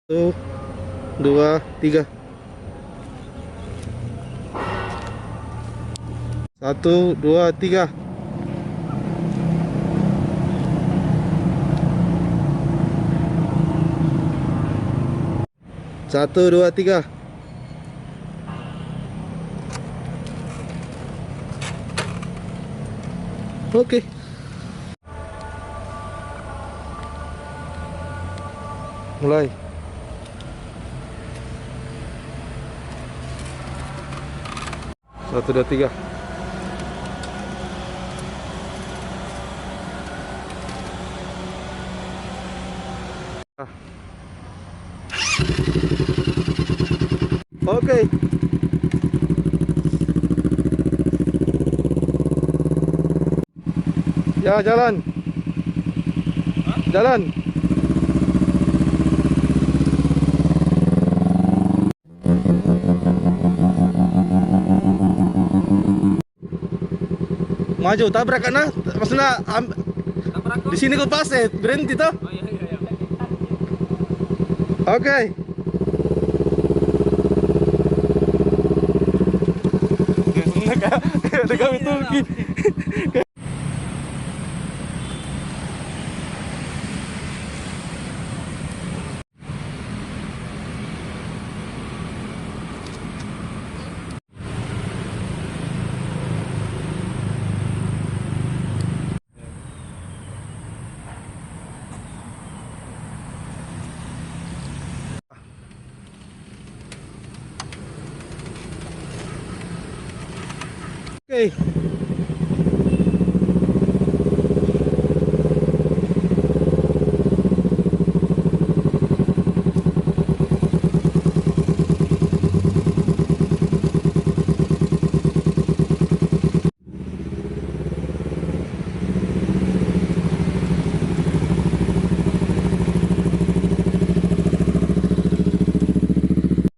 1, 2, 3. 1, 2, 3. 1, 2, 3. Oke. Mulai. 1, 2, 3. Oke. Ya, jalan. Jalan. Maju, tabrak kan? Maksudnya di sini kau pas berhenti toh? Oh iya iya iya. Oke. Ada kami Turki. Oke.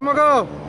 Mau go.